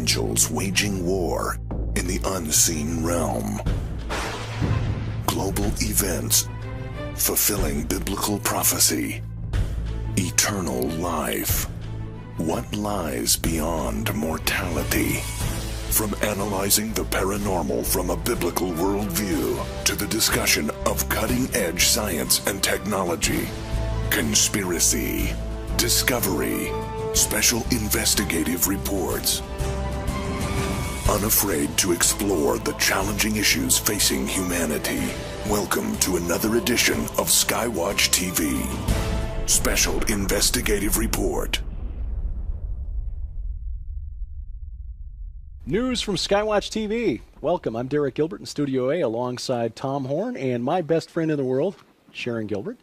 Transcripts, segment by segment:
angels waging war in the unseen realm. Global events fulfilling biblical prophecy. Eternal life. What lies beyond mortality? From analyzing the paranormal from a biblical worldview to the discussion of cutting-edge science and technology. Conspiracy, discovery, special investigative reports. Unafraid to explore the challenging issues facing humanity. Welcome to another edition of Skywatch TV. Special Investigative Report. News from Skywatch TV. Welcome. I'm Derek Gilbert in Studio A alongside Tom Horn and my best friend in the world, Sharon Gilbert.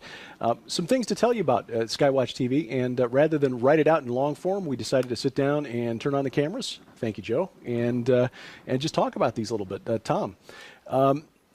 Some things to tell you about Skywatch TV, and rather than write it out in long form, we decided to sit down and turn on the cameras. Thank you, Joe, and just talk about these a little bit. Tom,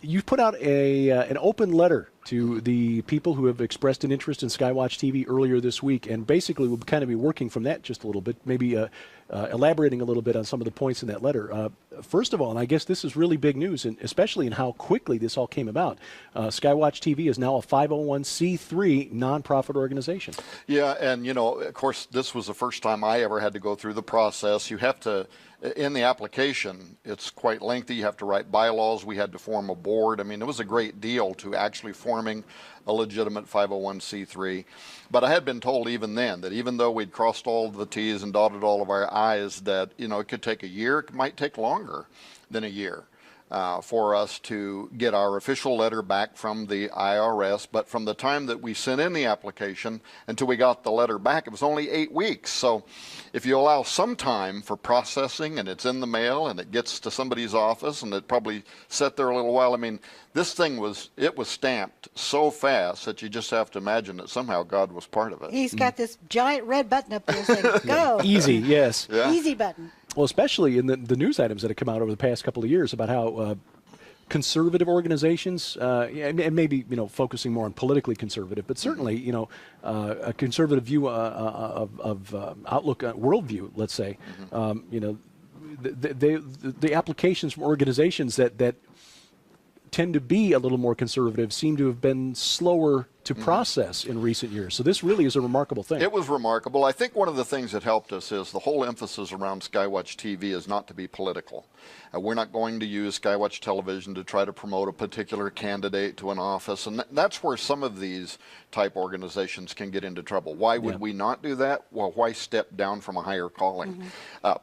you've put out an open letter to the people who have expressed an interest in Skywatch TV earlier this week, and basically we'll kind of be working from that just a little bit, maybe elaborating a little bit on some of the points in that letter. First of all, and I guess this is really big news, and especially in how quickly this all came about, Skywatch TV is now a 501c3 nonprofit organization. Yeah, and you know, of course, this was the first time I ever had to go through the process. You have to, in the application, it's quite lengthy. You have to write bylaws. We had to form a board. I mean, it was a great deal to actually forming a legitimate 501c3. But I had been told even then that even though we'd crossed all the T's and dotted all of our I's, that, you know, it could take a year, it might take longer than a year for us to get our official letter back from the IRS. But from the time that we sent in the application until we got the letter back, it was only 8 weeks. So if you allow some time for processing and it's in the mail and it gets to somebody's office and it probably sat there a little while, I mean, this thing was stamped so fast that you just have to imagine that somehow God was part of it. He's got this giant red button up there saying, go. Easy, yes. Yeah. Easy button. Well, especially in the news items that have come out over the past couple of years about how conservative organizations, and maybe, you know, focusing more on politically conservative, but certainly, you know, a conservative view of outlook, worldview, let's say, you know, the applications from organizations that tend to be a little more conservative seem to have been slower to process in recent years. So this really is a remarkable thing. It was remarkable. I think one of the things that helped us is the whole emphasis around Skywatch TV is not to be political. We're not going to use Skywatch Television to try to promote a particular candidate to an office, and that's where some of these type organizations can get into trouble. Why would we not do that? Well, why step down from a higher calling?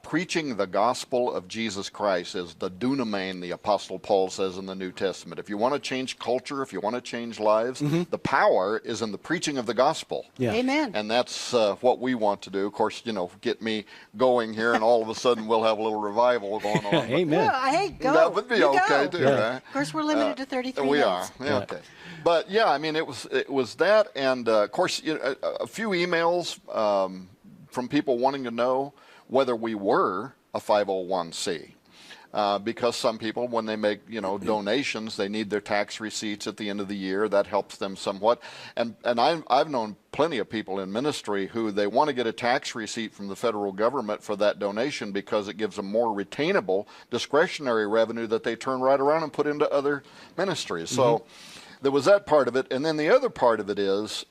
Preaching the gospel of Jesus Christ is the dunamis, the Apostle Paul says in the New Testament. If you want to change culture, if you want to change lives, the power is in the preaching of the gospel. Yeah. Amen. And that's what we want to do. Of course, you know, get me going here, and all of a sudden we'll have a little revival going on. Amen. Yeah, hey, go. That would be You okay go. too, Yeah. right? Of course, we're limited to 33 We minutes. are. Yeah, okay. But yeah, I mean, it was that, and of course, you know, a few emails from people wanting to know whether we were a 501c. Because some people, when they make, you know, donations, they need their tax receipts at the end of the year. That helps them somewhat. And I've known plenty of people in ministry who they want to get a tax receipt from the federal government for that donation because it gives them more retainable discretionary revenue that they turn right around and put into other ministries. So there was that part of it. And then the other part of it is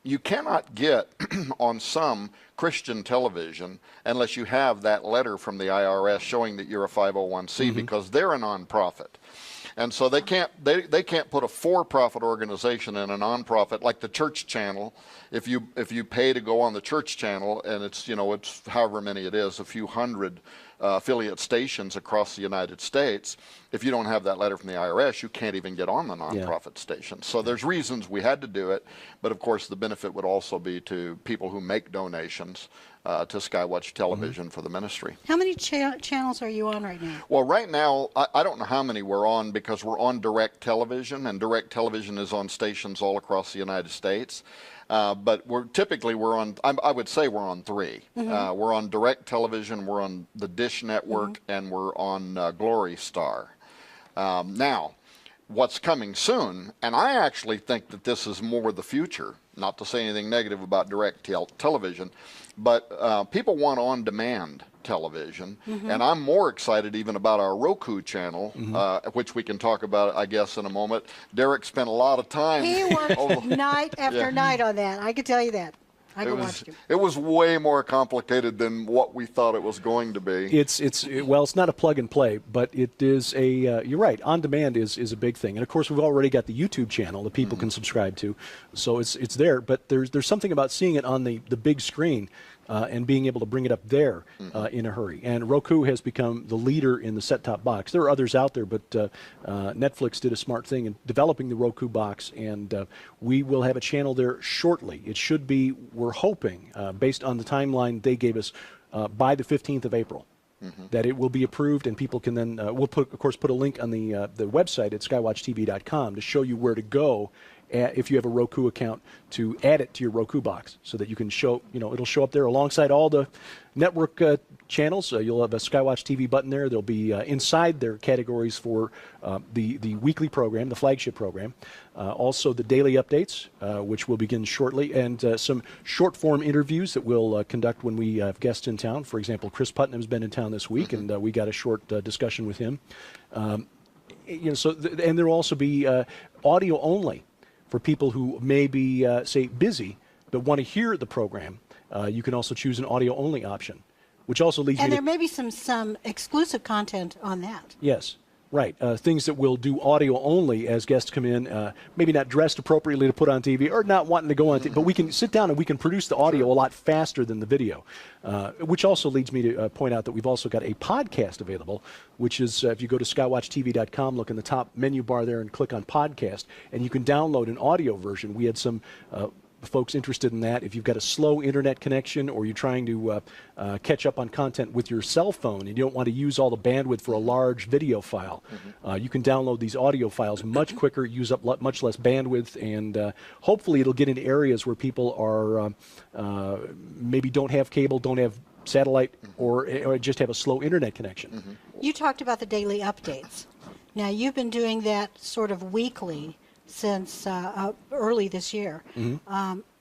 you cannot get on some Christian television unless you have that letter from the IRS showing that you're a 501c because they're a nonprofit. And so they can't put a for-profit organization in a nonprofit like the church channel. If you pay to go on the church channel, and it's, you know, it's however many it is, a few hundred affiliate stations across the United States, if you don't have that letter from the IRS, you can't even get on the nonprofit station. So there's reasons we had to do it, but of course the benefit would also be to people who make donations to Skywatch Television for the ministry. How many channels are you on right now? Well, right now, I don't know how many we're on because we're on direct television, and direct television is on stations all across the United States. But we're on, I would say we're on 3. We're on direct television, we're on the Dish Network, and we're on Glory Star. Now, what's coming soon, and I actually think that this is more the future, not to say anything negative about direct television, but people want on-demand television, and I'm more excited even about our Roku channel, which we can talk about, I guess, in a moment. Derek spent a lot of time. He worked night after night on that. I can tell you that. I can watch him. It was way more complicated than what we thought it was going to be. Well, it's not a plug and play, but it is a. You're right. On demand is a big thing, and of course we've already got the YouTube channel that people can subscribe to, so it's there. But there's something about seeing it on the big screen. And being able to bring it up there in a hurry. And Roku has become the leader in the set-top box. There are others out there, but Netflix did a smart thing in developing the Roku box, and we will have a channel there shortly. It should be, we're hoping, based on the timeline they gave us, by the 15th of April. That it will be approved, and people can then, we'll of course put a link on the website at skywatchtv.com to show you where to go if you have a Roku account to add it to your Roku box, so that you can show, it'll show up there alongside all the network channels. You'll have a Skywatch TV button there. There'll be inside their categories for the weekly program, the flagship program, also the daily updates, which will begin shortly, and some short-form interviews that we'll conduct when we have guests in town. For example, Chris Putnam's been in town this week, and we got a short discussion with him. And there will also be audio only. For people who may be, say, busy but want to hear the program, you can also choose an audio-only option, which also leads and me there may be some exclusive content on that. Yes, right. Things that will do audio-only as guests come in, maybe not dressed appropriately to put on TV or not wanting to go on TV, but we can sit down and we can produce the audio a lot faster than the video, which also leads me to point out that we've also got a podcast available, which is if you go to skywatchtv.com, look in the top menu bar there and click on podcast, and you can download an audio version. We had some folks interested in that. If you've got a slow internet connection, or you're trying to catch up on content with your cell phone and you don't want to use all the bandwidth for a large video file, you can download these audio files much quicker, use up much less bandwidth, and hopefully it'll get into areas where people are maybe don't have cable, don't have satellite, or just have a slow internet connection. You talked about the daily updates. Now, you've been doing that sort of weekly since early this year.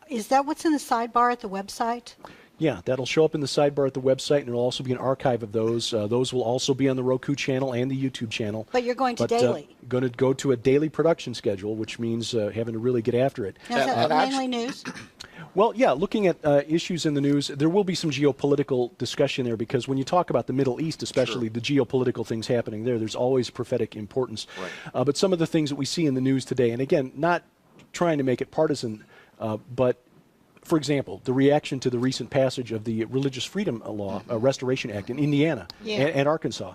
Is that what's in the sidebar at the website? Yeah, that'll show up in the sidebar at the website, and there'll also be an archive of those. Those will also be on the Roku channel and the YouTube channel. But you're going to daily. Going to go to a daily production schedule, which means having to really get after it. Now, is that mainly news? Well, yeah, looking at issues in the news, there will be some geopolitical discussion there, because when you talk about the Middle East, especially the geopolitical things happening there, there's always prophetic importance. Right. But some of the things that we see in the news today, and again, not trying to make it partisan, but for example, the reaction to the recent passage of the Religious Freedom Law, Restoration Act in Indiana and Arkansas.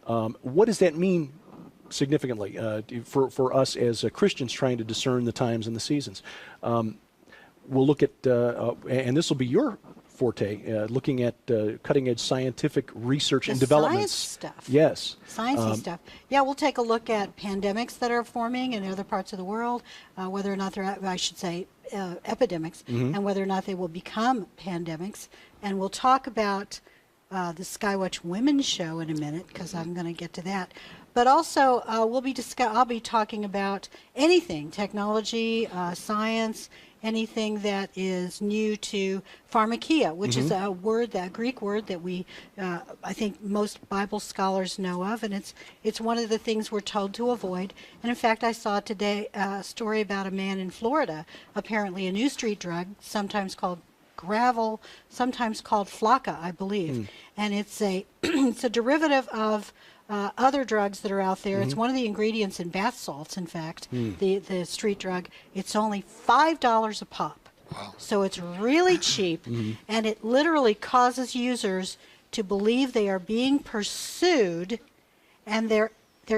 What does that mean significantly for us as Christians trying to discern the times and the seasons? We'll look at, and this will be your forte, looking at cutting-edge scientific research and developments. Science stuff. Yes. Sciencey stuff. Yeah, we'll take a look at pandemics that are forming in other parts of the world, whether or not they're, I should say, epidemics, and whether or not they will become pandemics. And we'll talk about the Skywatch Women's Show in a minute, because I'm going to get to that. But also, I'll be talking about anything, technology, science, anything that is new to pharmakia, which is a word, that Greek word that we, I think most Bible scholars know of, and it's one of the things we're told to avoid. And in fact, I saw today a story about a man in Florida, apparently a new street drug, sometimes called gravel, sometimes called flakka, I believe, and it's a it's a derivative of other drugs that are out there. It's one of the ingredients in bath salts, in fact, the street drug. It's only $5 a pop. Wow. So it's really cheap, and it literally causes users to believe they are being pursued, and their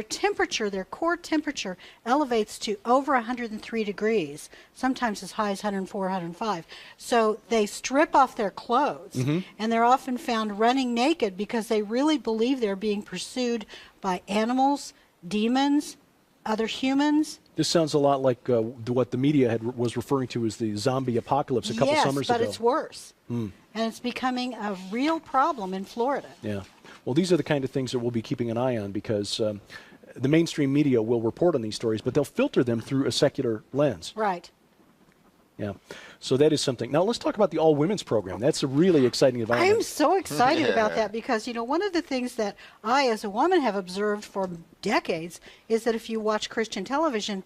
temperature, their core temperature, elevates to over 103 degrees, sometimes as high as 104, 105. So they strip off their clothes, and they're often found running naked because they really believe they're being pursued by animals, demons, other humans. This sounds a lot like what the media was referring to as the zombie apocalypse a couple summers ago. Yes, but it's worse. And it's becoming a real problem in Florida. Yeah. Well, these are the kind of things that we'll be keeping an eye on, because the mainstream media will report on these stories, but they'll filter them through a secular lens. Right. Yeah. So that is something. Now let's talk about the all-women's program. That's a really exciting development. I'm so excited about that because, you know, one of the things that I, as a woman, have observed for decades is that if you watch Christian television,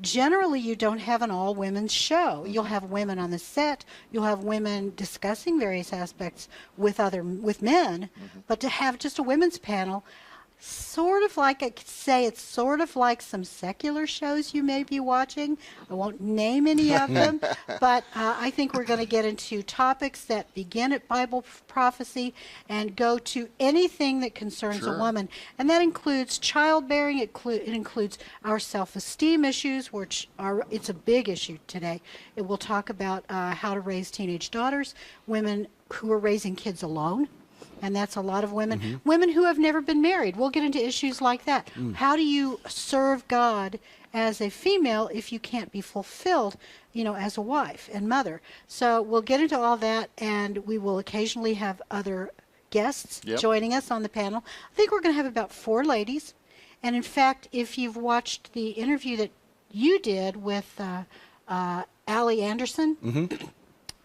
generally you don't have an all-women's show. You'll have women on the set. You'll have women discussing various aspects with men, but to have just a women's panel, sort of like, I could say it's sort of like some secular shows you may be watching. I won't name any of them, but I think we're going to get into topics that begin at Bible prophecy and go to anything that concerns a woman. And that includes childbearing, it includes our self-esteem issues, which it's a big issue today. It will talk about how to raise teenage daughters, women who are raising kids alone. And that's a lot of women. Women who have never been married. We'll get into issues like that. How do you serve God as a female if you can't be fulfilled, you know, as a wife and mother? So we'll get into all that, and we will occasionally have other guests joining us on the panel. I think we're going to have about 4 ladies. And in fact, if you've watched the interview that you did with Allie Anderson,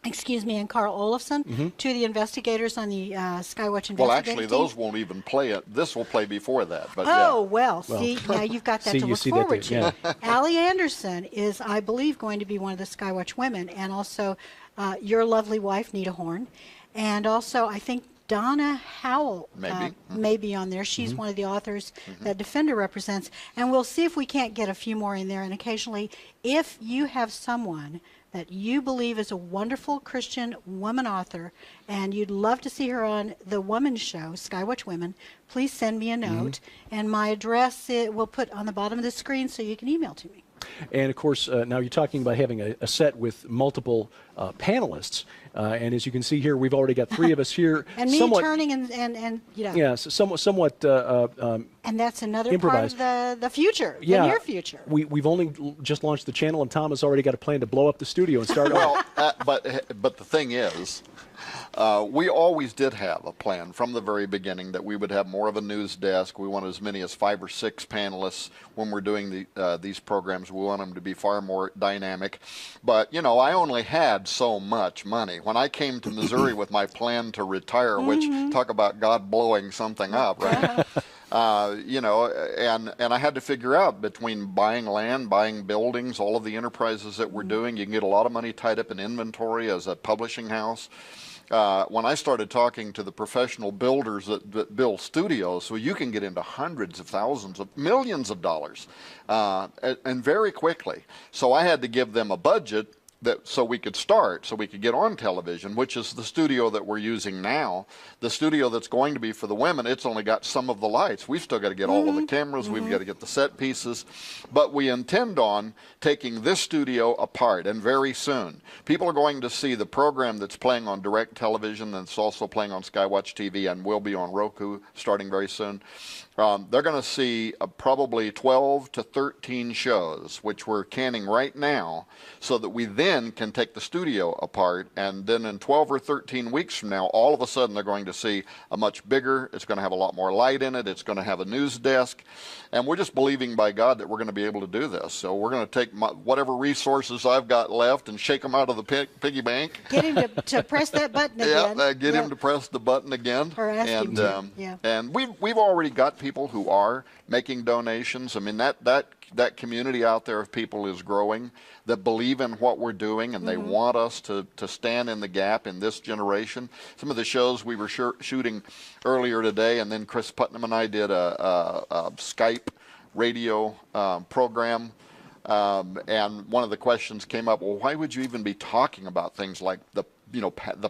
excuse me, and Carl Olafson, 2 of the investigators on the Skywatch investigative Well, actually, team. those won't even play it. This will play before that. But well, see, now you've got that to look forward to. Allie Anderson is, I believe, going to be one of the Skywatch women, and also your lovely wife, Nita Horn, and also, I think, Donna Howell may be on there. She's one of the authors that Defender represents, and we'll see if we can't get a few more in there. And occasionally, if you have someone that you believe is a wonderful Christian woman author and you'd love to see her on the woman's show, Skywatch Women, please send me a note. And my address we'll put on the bottom of the screen so you can email to me. And of course, now you're talking about having a set with multiple panelists. And as you can see here, we've already got 3 of us here. And me turning and you know. Yeah, somewhat and that's another improvised. part of the future, the near future. We've only just launched the channel, and Tom has already got a plan to blow up the studio and start. Well, but the thing is, we always did have a plan from the very beginning that we would have more of a news desk. We wanted as many as 5 or 6 panelists when we're doing these programs. We want them to be far more dynamic. But, you know, I only had so much money. When I came to Missouri with my plan to retire, which talk about God blowing something up, right? You know, and I had to figure out between buying land, buying buildings, all of the enterprises that we're doing, you can get a lot of money tied up in inventory as a publishing house. When I started talking to the professional builders that build studios, so you can get into hundreds of thousands of millions of dollars, and very quickly. So I had to give them a budget so we could start, so we could get on television, which is the studio that we're using now. The studio that's going to be for the women, it's only got some of the lights. We've still got to get all of the cameras. We've got to get the set pieces. But we intend on taking this studio apart, and very soon. People are going to see the program that's playing on direct television, that's also playing on Skywatch TV, and will be on Roku starting very soon. They're going to see probably 12 to 13 shows, which we're canning right now, so that we then can take the studio apart. And then in 12 or 13 weeks from now, all of a sudden they're going to see a much bigger, it's going to have a lot more light in it, it's going to have a news desk. And we're just believing by God that we're going to be able to do this. So we're going to take whatever resources I've got left and shake them out of the piggy bank. Get him to press that button again. Get him to press the button again. Or ask him to. And we've already got people who are making donations. I mean, that community out there of people is growing that believe in what we're doing, and they want us to stand in the gap in this generation. Some of the shows we were shooting earlier today, and then Chris Putnam and I did a Skype radio program. And one of the questions came up, well, why would you even be talking about things like the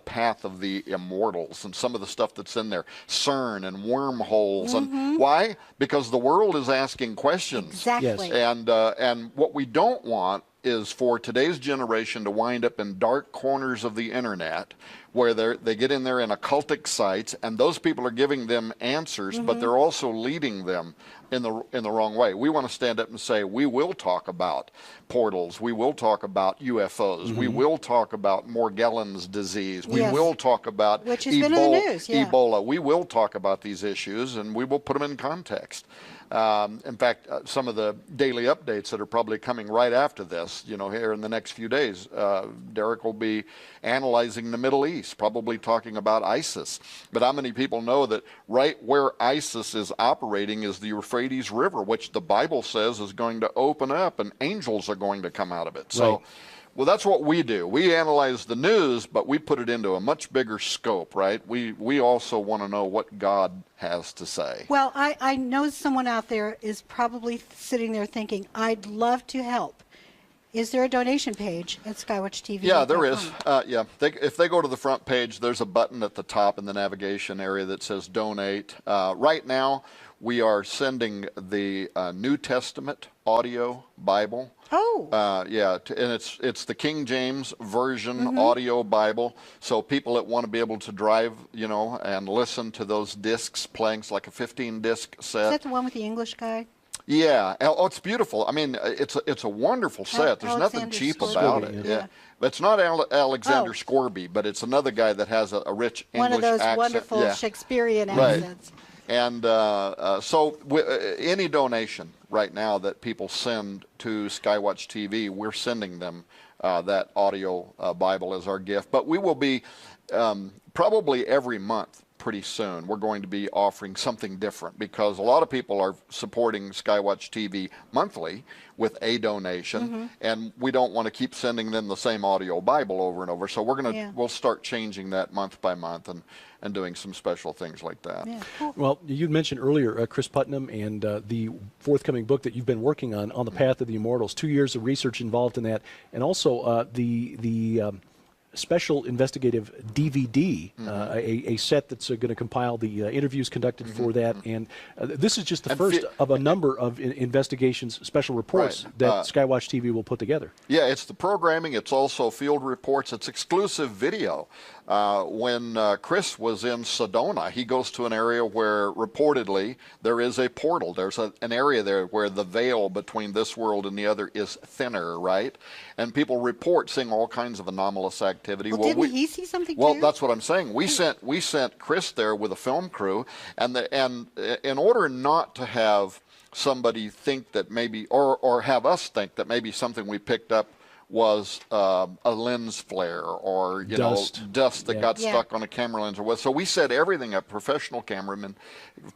path of the immortals and some of the stuff that's in there, CERN and wormholes, and why? Because the world is asking questions. Exactly. Yes. And what we don't want is for today's generation to wind up in dark corners of the internet where they get in there in occultic sites, and those people are giving them answers, but they're also leading them in the wrong way. We want to stand up and say, we will talk about portals, we will talk about UFOs, we will talk about Morgellons disease. We Yes. will talk about Which has been in the news, yeah. Ebola. We will talk about these issues, and we will put them in context. In fact, some of the daily updates that are probably coming right after this, here in the next few days, Derek will be analyzing the Middle East, probably talking about ISIS. But how many people know that right where ISIS is operating is the Euphrates River, which the Bible says is going to open up and angels are going to come out of it. So. Right. Well, that's what we do. We analyze the news, but we put it into a much bigger scope, right? We also want to know what God has to say. Well, I know someone out there is probably sitting there thinking, I'd love to help. Is there a donation page at Skywatch TV? Yeah, there is. If they go to the front page, there's a button at the top in the navigation area that says donate. Right now, we are sending the New Testament audio Bible. Oh. And it's the King James Version audio Bible. So people that want to be able to drive, and listen to those discs playing, it's like a 15-disc set. Is that the one with the English guy? Yeah. Oh, it's beautiful. I mean, it's a wonderful set. There's nothing Alexander cheap Scorby. about it. Yeah. It's not Alexander Oh. Scorby, but it's another guy that has a rich English One of those accent. wonderful Yeah. Shakespearean Right. accents. And any donation right now that people send to Skywatch TV, we're sending them that audio Bible as our gift. But we will be probably every month pretty soon. We're going to be offering something different because a lot of people are supporting Skywatch TV monthly with a donation, and we don't want to keep sending them the same audio Bible over and over. So we'll start changing that month by month and doing some special things like that. Yeah, cool. Well, you mentioned earlier Chris Putnam and the forthcoming book that you've been working on the Path of the Immortals. 2 years of research involved in that, and also the special investigative DVD, a set that's going to compile the interviews conducted for that. And this is just the first of a number of investigations, special reports that Skywatch TV will put together. Yeah, it's the programming. It's also field reports. It's exclusive video. When Chris was in Sedona, he goes to an area where reportedly there is a portal. There's an area there where the veil between this world and the other is thinner, right? And people report seeing all kinds of anomalous activity. Well, didn't he see something Well, too? that's what I'm saying. We sent Chris there with a film crew, and in order not to have somebody think that maybe, or have us think that maybe something we picked up was a lens flare or dust that got stuck on a camera lens or what. So we set everything up, professional cameramen,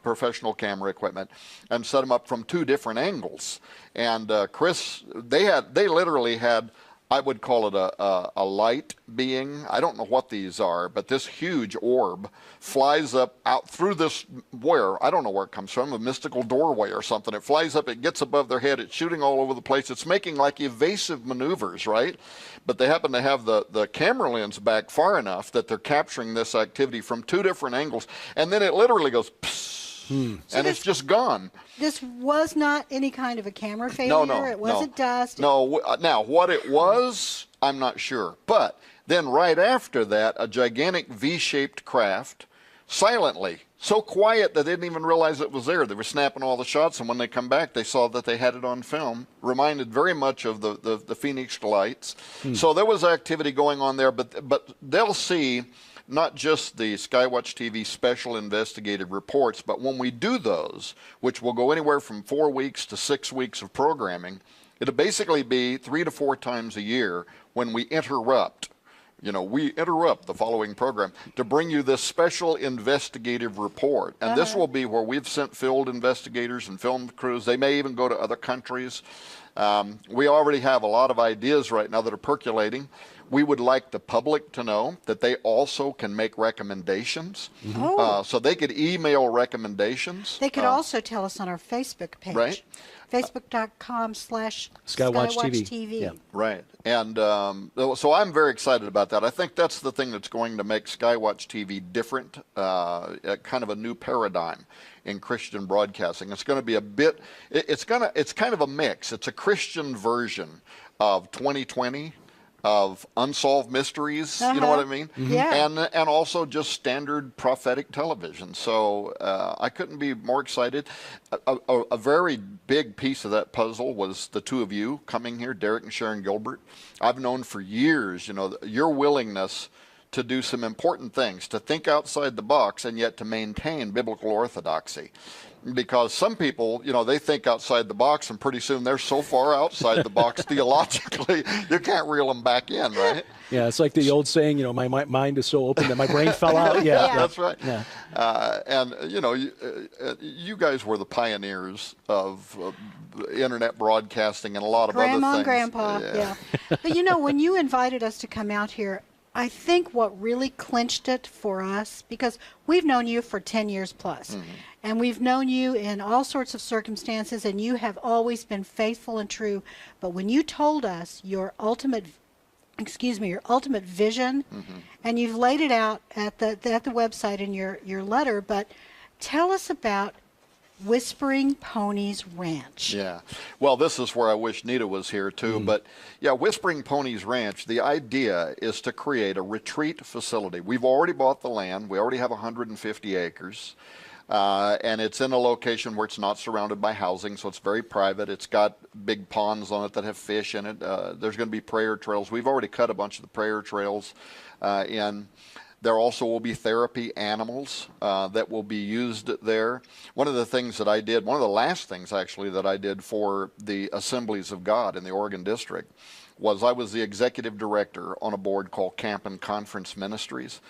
professional camera equipment, and set them up from 2 different angles. And Chris, they literally had, I would call it a light being. I don't know what these are, but this huge orb flies up out through this, I don't know where it comes from, a mystical doorway or something. It flies up, it gets above their head, it's shooting all over the place. It's making like evasive maneuvers, right? But they happen to have the camera lens back far enough that they're capturing this activity from 2 different angles. And then it literally goes, psst, and it's just gone. This was not any kind of a camera failure. No, it wasn't dust. No, now what it was, I'm not sure. But then right after that, a gigantic V-shaped craft, silently, so quiet that they didn't even realize it was there. They were snapping all the shots, and when they come back, they saw that they had it on film. Reminded very much of the Phoenix Lights. So there was activity going on there, but they'll see not just the Skywatch TV special investigative reports, but when we do those, which will go anywhere from 4 weeks to 6 weeks of programming, it'll basically be 3 to 4 times a year when we interrupt. We interrupt the following program to bring you this special investigative report. And this will be where we've sent field investigators and film crews. They may even go to other countries. We already have a lot of ideas right now that are percolating. We would like the public to know that they also can make recommendations. So they could email recommendations. They could also tell us on our Facebook page. Right. Facebook.com/Skywatch TV. Yeah. Right. And so I'm very excited about that. I think that's the thing that's going to make Skywatch TV different, kind of a new paradigm in Christian broadcasting. It's going to be it's kind of a mix. It's a Christian version of 2020. Of unsolved mysteries, you know what I mean? Yeah. And also just standard prophetic television. So I couldn't be more excited. A very big piece of that puzzle was the 2 of you coming here, Derek and Sharon Gilbert. I've known for years, your willingness to do some important things, to think outside the box and yet to maintain biblical orthodoxy. Because some people, they think outside the box, and pretty soon they're so far outside the box theologically, you can't reel them back in, right? Yeah, it's like the old saying, my mind is so open that my brain fell out. Yeah, That's right. Yeah. And, you guys were the pioneers of internet broadcasting and a lot of other things. Grandma and Grandpa, yeah. But, when you invited us to come out here, I think what really clinched it for us, because we've known you for 10 years plus, and we've known you in all sorts of circumstances, and you have always been faithful and true. But when you told us your ultimate vision, and you've laid it out at the website in your letter, but tell us about Whispering Ponies Ranch. Yeah. Well, this is where I wish Nita was here too. But yeah, Whispering Ponies Ranch, the idea is to create a retreat facility. We've already bought the land. We already have 150 acres. And it's in a location where it's not surrounded by housing, so it's very private. It's got big ponds on it that have fish in it. There's going to be prayer trails. We've already cut a bunch of the prayer trails in. There also will be therapy animals that will be used there. One of the things that I did, one of the last things actually that I did for the Assemblies of God in the Oregon District, was I was the executive director on a board called Camp and Conference Ministries.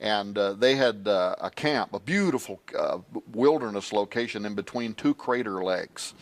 And they had a camp, a beautiful wilderness location in between two crater lakes.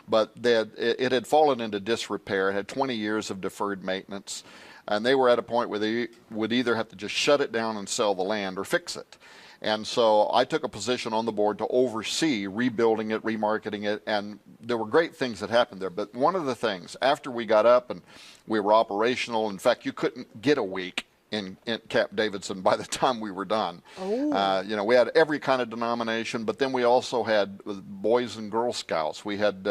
But it had fallen into disrepair. It had 20 years of deferred maintenance. And they were at a point where they would either have to just shut it down and sell the land or fix it. And so I took a position on the board to oversee rebuilding it, remarketing it, and there were great things that happened there. But one of the things, after we got up and we were operational, in fact, you couldn't get a week in Camp Davidson by the time we were done. We had every kind of denomination, but then we also had Boys and Girl Scouts. We had,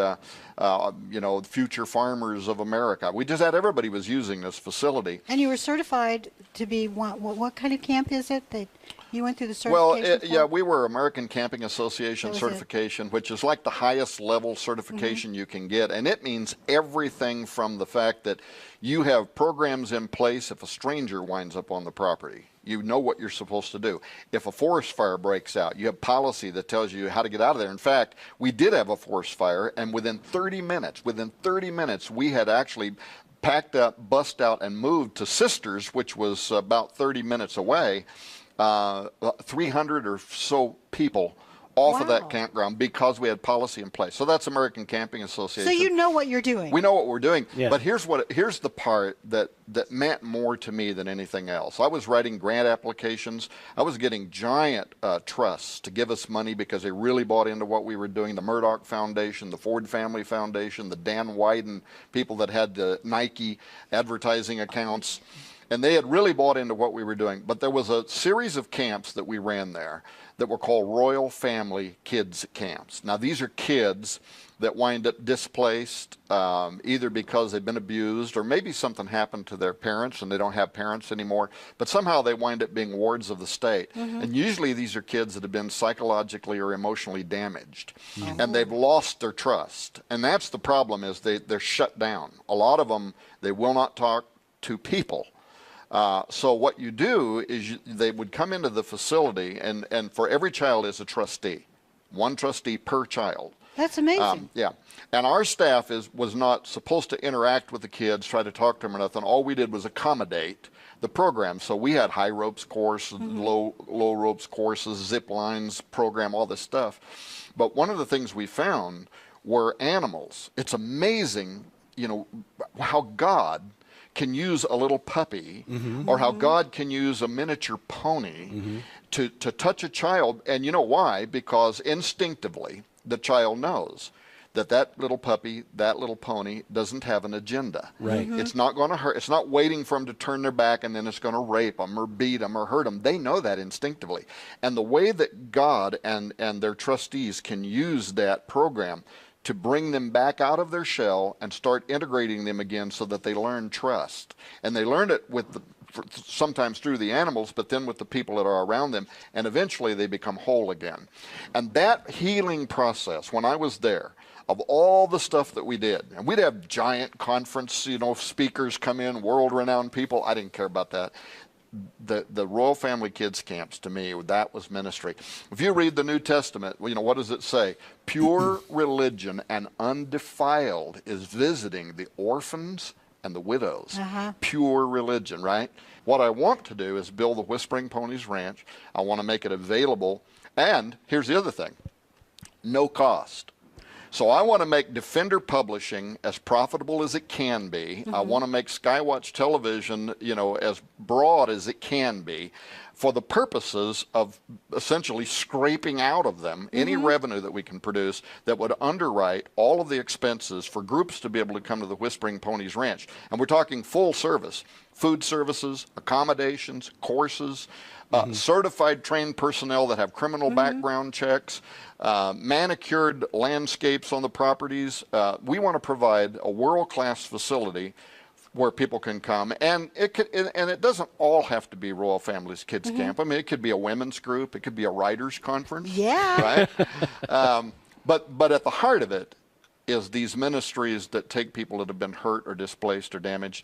Future Farmers of America. We just had everybody was using this facility. And you were certified to be what kind of camp is it that you went through the certification? Well, we were American Camping Association certification, which is like the highest level certification you can get, and it means everything from the fact that you have programs in place if a stranger winds up on the property. You know what you're supposed to do. If a forest fire breaks out, you have policy that tells you how to get out of there. In fact, we did have a forest fire, and within 30 minutes, we had actually packed up, bussed out, and moved to Sisters, which was about 30 minutes away, 300 or so people off of that campground because we had policy in place. So that's American Camping Association. So you know what you're doing. We know what we're doing. Yeah. But here's the part that meant more to me than anything else. I was writing grant applications. I was getting giant trusts to give us money because they really bought into what we were doing. The Murdoch Foundation, the Ford Family Foundation, the Dan Wyden people that had the Nike advertising accounts. And they had really bought into what we were doing. But there was a series of camps that we ran there that were called Royal Family Kids Camps. Now, these are kids that wind up displaced either because they've been abused or maybe something happened to their parents and they don't have parents anymore, but somehow they wind up being wards of the state. And usually these are kids that have been psychologically or emotionally damaged, and they've lost their trust. And that's the problem, is they're shut down. A lot of them, they will not talk to people. So what you do is they would come into the facility, and for every child is a trustee, one trustee per child. That's amazing. Yeah. And our staff was not supposed to interact with the kids, try to talk to them or nothing. All we did was accommodate the program. So we had high ropes course, low ropes courses, zip lines program, all this stuff. But one of the things we found were animals. It's amazing, how God can use a little puppy, or how God can use a miniature pony to touch a child. And you know why? Because instinctively, the child knows that little puppy, that little pony doesn't have an agenda. Right. It's not going to hurt. It's not waiting for them to turn their back and then it's going to rape them or beat them or hurt them. They know that instinctively. And the way that God and their trustees can use that program to bring them back out of their shell and start integrating them again so that they learn trust. And they learn it sometimes through the animals, but then with the people that are around them, and eventually they become whole again. And that healing process, when I was there, of all the stuff that we did, and we'd have giant conference, speakers come in, world-renowned people. I didn't care about that. the Royal Family Kids Camps, to me, that was ministry. If you read the New Testament, you know, what does it say? Pure religion and undefiled is visiting the orphans and the widows. Pure religion, right? What I want to do is build the Whispering Ponies Ranch. I want to make it available. And here's the other thing, no cost. So I want to make Defender Publishing as profitable as it can be. I want to make Skywatch Television, you know, as broad as it can be, for the purposes of essentially scraping out of them any revenue that we can produce that would underwrite all of the expenses for groups to be able to come to the Whispering Ponies Ranch. And we're talking full service, food services, accommodations, courses, certified trained personnel that have criminal background checks, manicured landscapes on the properties. We want to provide a world-class facility where people can come, and it doesn't all have to be Royal Families Kids Camp. I mean, it could be a women's group, it could be a writers' conference. Yeah. Right. But at the heart of it is these ministries that take people that have been hurt or displaced or damaged.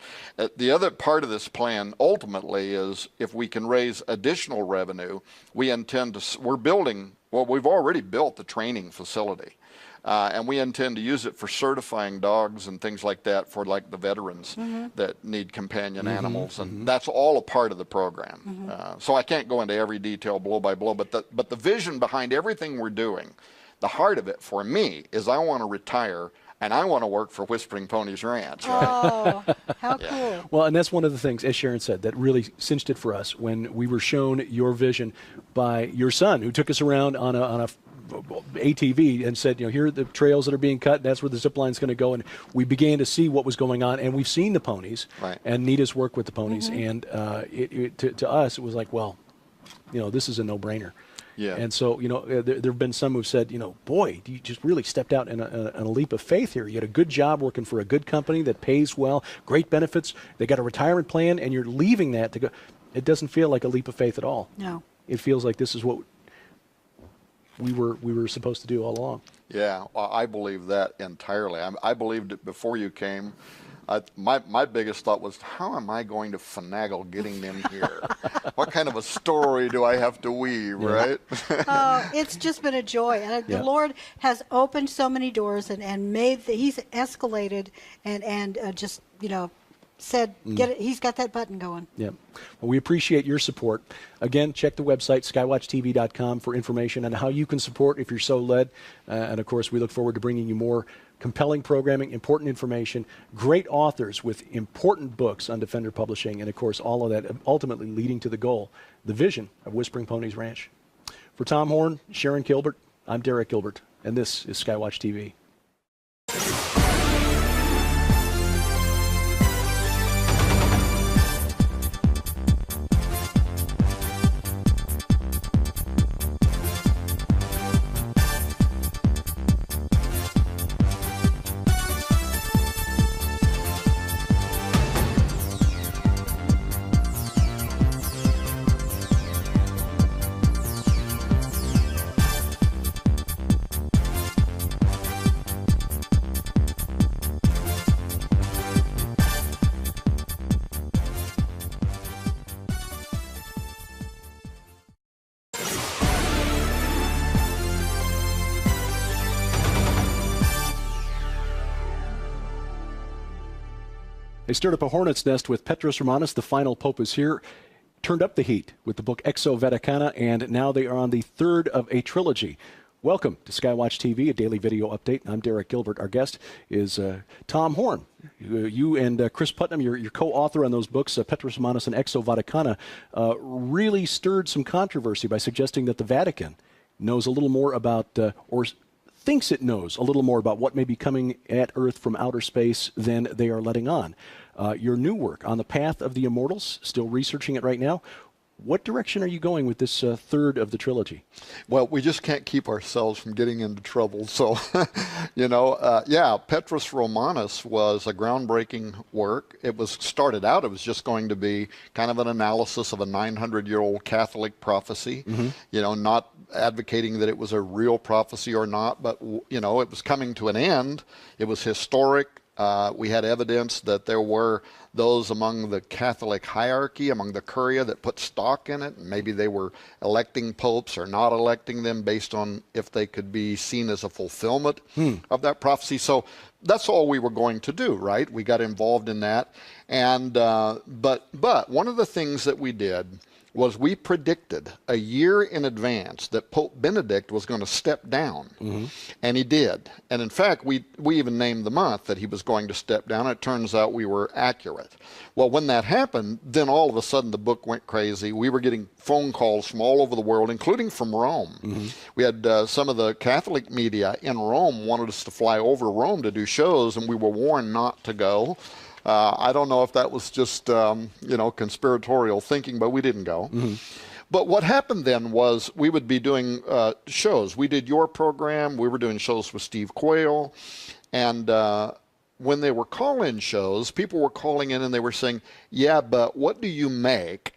The other part of this plan ultimately is if we can raise additional revenue, we intend to. We're building. Well, we've already built the training facility. And we intend to use it for certifying dogs and things like that for like the veterans that need companion animals, and that's all a part of the program. So I can't go into every detail blow by blow, but the vision behind everything we're doing, the heart of it for me is I want to retire and I want to work for Whispering Ponies Ranch. Right? Oh, how cool. Well, and that's one of the things, as Sharon said, that really cinched it for us when we were shown your vision by your son, who took us around on a ATV and said, you know, here are the trails that are being cut. That's where the zip line's going to go. And we began to see what was going on. And we've seen the ponies and Nita's work with the ponies. And to us, it was like, well, you know, this is a no-brainer. Yeah. And so, you know, there have been some who've said, you know, boy, you just really stepped out in a leap of faith here. You had a good job working for a good company that pays well, great benefits. They got a retirement plan, and you're leaving that to go. It doesn't feel like a leap of faith at all. No. It feels like this is what we were supposed to do all along. Yeah, I believe that entirely. I believed it before you came. My biggest thought was, how am I going to finagle getting them here? What kind of a story do I have to weave, right? It's just been a joy. And the Lord has opened so many doors and made, he's escalated and just, you know, said, get it. He's got that button going. Yeah. Well, we appreciate your support. Again, check the website, skywatchtv.com, for information on how you can support if you're so led. And, of course, we look forward to bringing you more compelling programming, important information, great authors with important books on Defender Publishing, and, of course, all of that ultimately leading to the goal, the vision of Whispering Ponies Ranch. For Tom Horn, Sharon Gilbert, I'm Derek Gilbert, and this is Skywatch TV. They stirred up a hornet's nest with Petrus Romanus. The final pope is here. Turned up the heat with the book Exo Vaticana, and now they are on the third of a trilogy. Welcome to Skywatch TV, a daily video update. I'm Derek Gilbert. Our guest is Tom Horn. You and Chris Putnam, your co-author on those books, Petrus Romanus and Exo Vaticana, really stirred some controversy by suggesting that the Vatican knows a little more about, or thinks it knows a little more about what may be coming at Earth from outer space than they are letting on. Your new work, On the Path of the Immortals, still researching it right now. What direction are you going with this third of the trilogy? Well, we just can't keep ourselves from getting into trouble. So, you know, yeah, Petrus Romanus was a groundbreaking work. It was started out, it was just going to be kind of an analysis of a 900-year-old Catholic prophecy, you know, not advocating that it was a real prophecy or not, but, you know, it was coming to an end. It was historic. We had evidence that there were those among the Catholic hierarchy, among the curia that put stock in it. Maybe they were electing popes or not electing them based on if they could be seen as a fulfillment of that prophecy. So that's all we were going to do, right? We got involved in that. And but one of the things that we did was we predicted a year in advance that Pope Benedict was going to step down. And he did. And in fact, we even named the month that he was going to step down. It turns out we were accurate. Well, when that happened, then all of a sudden the book went crazy. We were getting phone calls from all over the world, including from Rome. We had some of the Catholic media in Rome wanted us to fly over Rome to do shows, and we were warned not to go. I don't know if that was just, conspiratorial thinking, but we didn't go. But what happened then was we would be doing shows. We did your program. We were doing shows with Steve Quayle. And when they were call-in shows, people were calling in and they were saying, yeah, but what do you make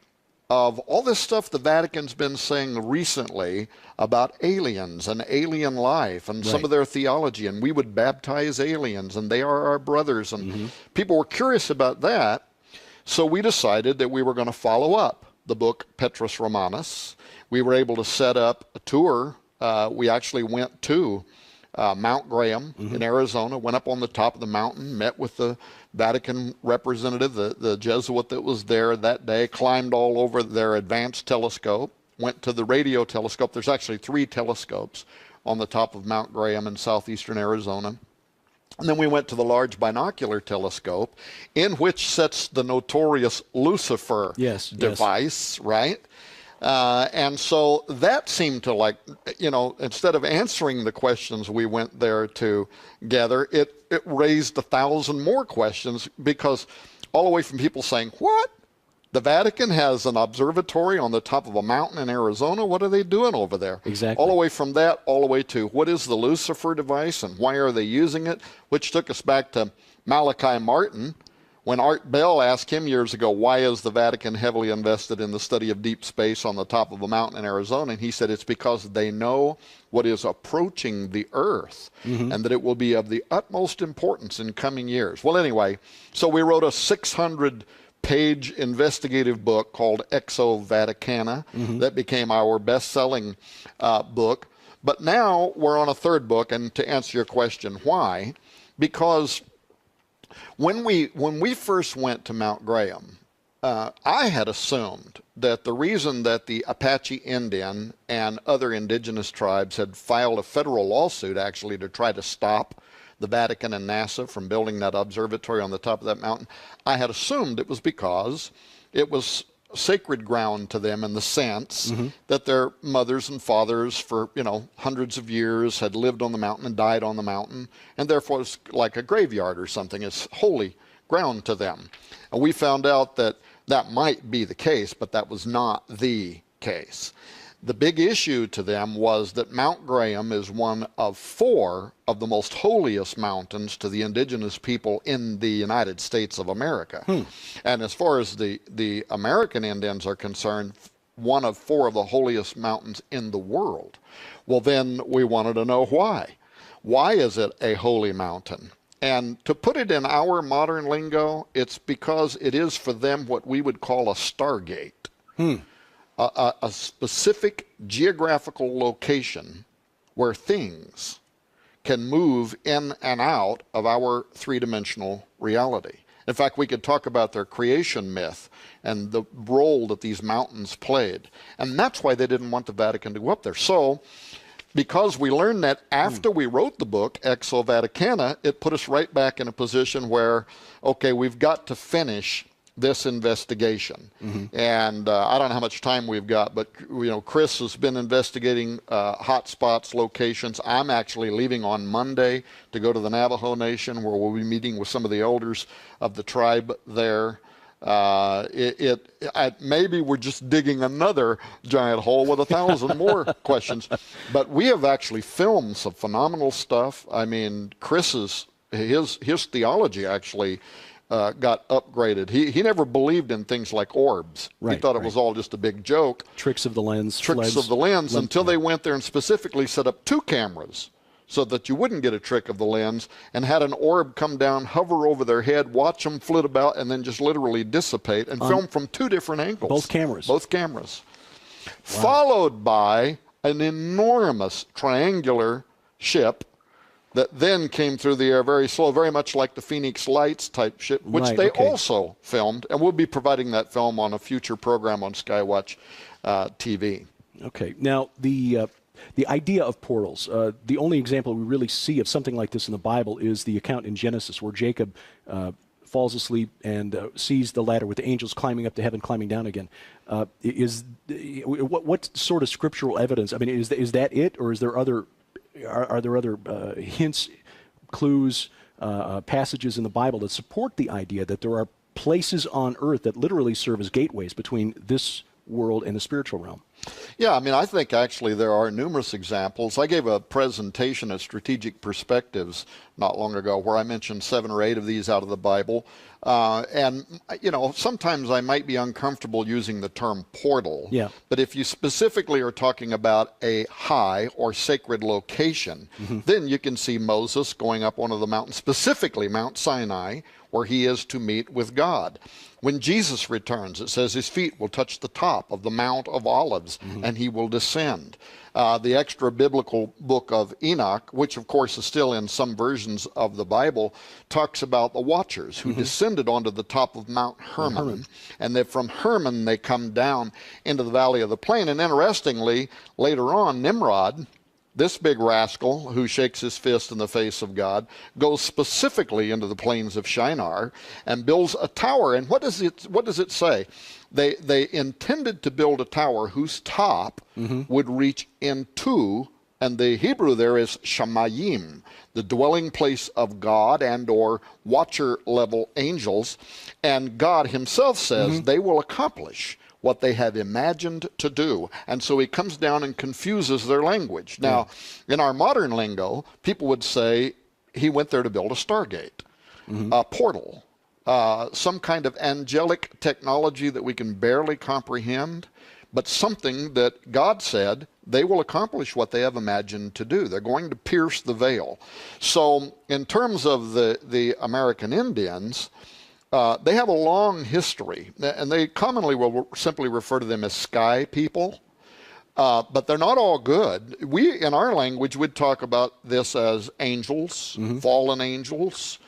of all this stuff the Vatican's been saying recently about aliens and alien life and some of their theology, and we would baptize aliens and they are our brothers, and people were curious about that. So we decided that we were going to follow up the book Petrus Romanus. We were able to set up a tour. We actually went to Mount Graham in Arizona, went up on the top of the mountain, met with the Vatican representative, the Jesuit that was there that day, climbed all over their advanced telescope, went to the radio telescope. There's actually 3 telescopes on the top of Mount Graham in southeastern Arizona. And then we went to the large binocular telescope, in which sits the notorious Lucifer device, right? And so that seemed to instead of answering the questions we went there to gather, it raised 1,000 more questions, because all the way from people saying, what? The Vatican has an observatory on the top of a mountain in Arizona? What are they doing over there? Exactly. All the way from that, all the way to what is the Lucifer device and why are they using it? Which took us back to Malachi Martin, when Art Bell asked him years ago, why is the Vatican heavily invested in the study of deep space on the top of a mountain in Arizona? And he said it's because they know what is approaching the Earth and that it will be of the utmost importance in coming years. Well, anyway, so we wrote a 600-page investigative book called Exo Vaticana that became our best-selling book. But now we're on a third book, and to answer your question, why? Because when we first went to Mount Graham, I had assumed that the reason that the Apache Indian and other indigenous tribes had filed a federal lawsuit actually to try to stop the Vatican and NASA from building that observatory on the top of that mountain, I had assumed it was because it was sacred ground to them, in the sense that their mothers and fathers for hundreds of years had lived on the mountain and died on the mountain, and therefore it's like a graveyard or something. It's holy ground to them. And we found out that that might be the case, but that was not the case. The big issue to them was that Mount Graham is one of 4 of the most holiest mountains to the indigenous people in the United States of America. And as far as the American Indians are concerned, one of 4 of the holiest mountains in the world. Well, then we wanted to know why. Why is it a holy mountain? And to put it in our modern lingo, it's because it is for them what we would call a stargate. A specific geographical location where things can move in and out of our 3-dimensional reality. In fact, we could talk about their creation myth and the role that these mountains played. And that's why they didn't want the Vatican to go up there. So, because we learned that after we wrote the book, Exo Vaticana, it put us right back in a position where, okay, we've got to finish this investigation. And I don't know how much time we've got, but Chris has been investigating hot spots, locations. I'm actually leaving on Monday to go to the Navajo Nation, where we'll be meeting with some of the elders of the tribe there. Maybe we're just digging another giant hole with 1,000 more questions. But we have actually filmed some phenomenal stuff. I mean, his theology actually got upgraded. He never believed in things like orbs. He thought it was all just a big joke. Tricks of the lens. Tricks of the lens, until they went there and specifically set up 2 cameras so that you wouldn't get a trick of the lens, and had an orb come down, hover over their head, watch them flit about, and then just literally dissipate, and film from 2 different angles. Both cameras. Both cameras. Wow. Followed by an enormous triangular ship that then came through the air very slow, very much like the Phoenix Lights type ship, which they also filmed, and we'll be providing that film on a future program on Skywatch TV. Okay. Now, the idea of portals, the only example we really see of something like this in the Bible is the account in Genesis where Jacob falls asleep and sees the ladder with the angels climbing up to heaven, climbing down again. What sort of scriptural evidence? I mean, is that it, or is there other? Are there other hints, clues, passages in the Bible that support the idea that there are places on earth that literally serve as gateways between this world and the spiritual realm? Yeah, I mean, I think actually there are numerous examples. I gave a presentation at Strategic Perspectives not long ago where I mentioned 7 or 8 of these out of the Bible. And, you know, sometimes I might be uncomfortable using the term portal. Yeah. But if you specifically are talking about a high or sacred location, then you can see Moses going up one of the mountains, specifically Mount Sinai, where he is to meet with God. When Jesus returns, it says his feet will touch the top of the Mount of Olives, and he will descend. The extra biblical book of Enoch, which of course is still in some versions of the Bible, talks about the watchers who descended onto the top of Mount Hermon, and that from Hermon they come down into the valley of the plain. And interestingly, later on, Nimrod, this big rascal who shakes his fist in the face of God, goes specifically into the plains of Shinar and builds a tower. And what does it say? They intended to build a tower whose top would reach into, and the Hebrew there is Shamayim, the dwelling place of God and or watcher level angels. And God himself says they will accomplish what they have imagined to do. And so he comes down and confuses their language. Now, in our modern lingo, people would say he went there to build a stargate, a portal, some kind of angelic technology that we can barely comprehend, but something that God said they will accomplish what they have imagined to do. They're going to pierce the veil. So in terms of the American Indians, they have a long history, and they commonly will simply refer to them as sky people, but they're not all good. We, in our language, would talk about this as angels, fallen angels.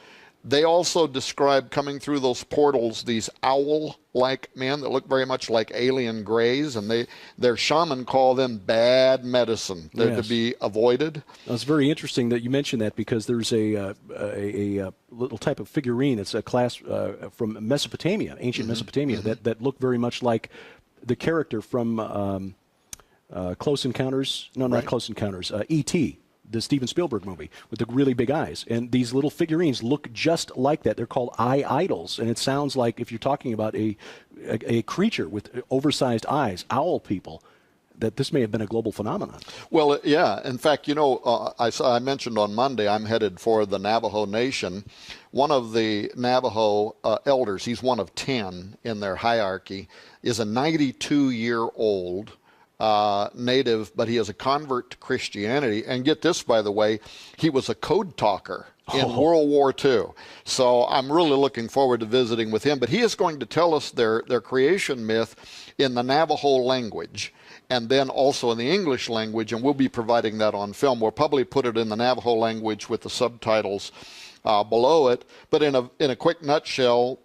They also describe coming through those portals these owl-like men that look very much like alien grays, and their shaman call them bad medicine. They're to be avoided. It's very interesting that you mentioned that, because there's a little type of figurine. It's a class from Mesopotamia, ancient Mesopotamia, that look very much like the character from Close Encounters. No, not Close Encounters. E.T., the Steven Spielberg movie, with the really big eyes. And these little figurines look just like that. They're called eye idols. And it sounds like, if you're talking about a creature with oversized eyes, owl people, that this may have been a global phenomenon. Well, yeah. In fact, you know, I mentioned on Monday I'm headed for the Navajo Nation. One of the Navajo elders, he's one of 10 in their hierarchy, is a 92-year-old native, but he is a convert to Christianity. And get this, by the way, he was a code talker in World War II. So I'm really looking forward to visiting with him. But he is going to tell us their creation myth in the Navajo language, and then also in the English language, and we'll be providing that on film. We'll probably put it in the Navajo language with the subtitles below it. But in a quick nutshell,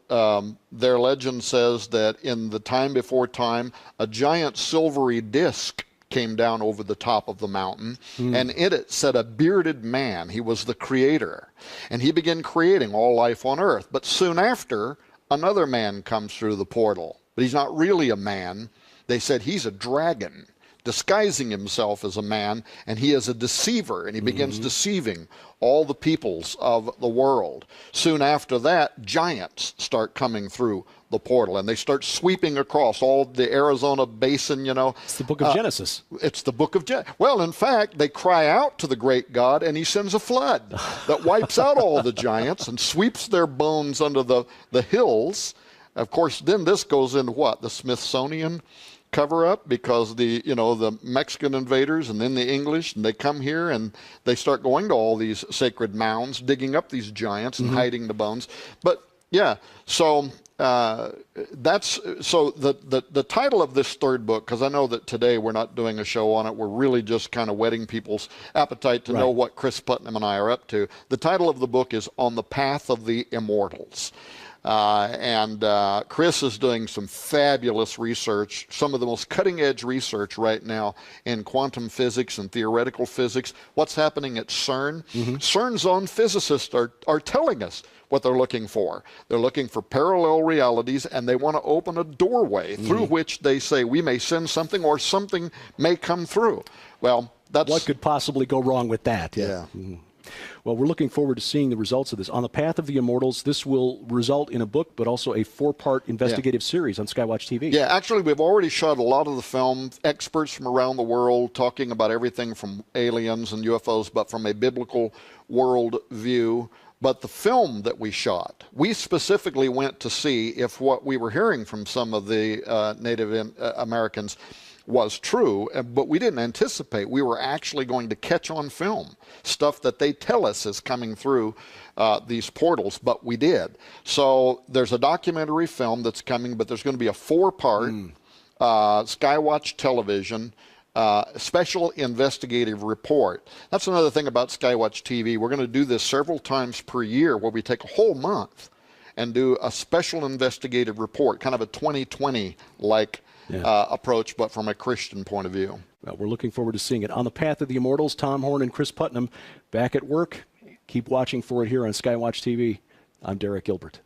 their legend says that in the time before time, a giant silvery disc came down over the top of the mountain, and in it sat a bearded man. He was the creator, and he began creating all life on earth. But soon after, another man comes through the portal, but he's not really a man. They said he's a dragon, disguising himself as a man, and he is a deceiver, and he begins deceiving all the peoples of the world. Soon after that, giants start coming through the portal, and they start sweeping across all the Arizona basin, you know. It's the book of Genesis. It's the book of Genesis. Well, in fact, they cry out to the great God, and he sends a flood that wipes out all the giants and sweeps their bones under the hills. Of course, then this goes into what? The Smithsonian cover-up because the Mexican invaders and then the English, and they come here and they start going to all these sacred mounds, digging up these giants and hiding the bones. But yeah, so the title of this third book, because I know that today we're not doing a show on it, we're really just kind of whetting people's appetite to know what Chris Putnam and I are up to. The title of the book is On the Path of the Immortals. Chris is doing some fabulous research, some of the most cutting-edge research right now in quantum physics and theoretical physics. What's happening at CERN? CERN's own physicists are telling us what they're looking for. They're looking for parallel realities, and they want to open a doorway through which they say we may send something or something may come through. Well, that's... What could possibly go wrong with that? Yeah. Well, we're looking forward to seeing the results of this. On the Path of the Immortals, this will result in a book, but also a 4-part investigative series on Skywatch TV. Yeah, actually, we've already shot a lot of the film, experts from around the world talking about everything from aliens and UFOs, but from a biblical world view. But the film that we shot, we specifically went to see if what we were hearing from some of the Native Americans was true, but we didn't anticipate we were actually going to catch on film stuff that they tell us is coming through these portals, but we did. So there's a documentary film that's coming, but there's going to be a 4-part Skywatch television special investigative report. That's another thing about Skywatch TV. We're going to do this several times per year where we take a whole month and do a special investigative report, kind of a 2020-like approach, but from a Christian point of view. Well, we're looking forward to seeing it. On the Path of the Immortals, Tom Horn and Chris Putnam back at work. Keep watching for it here on Skywatch TV. I'm Derek Gilbert.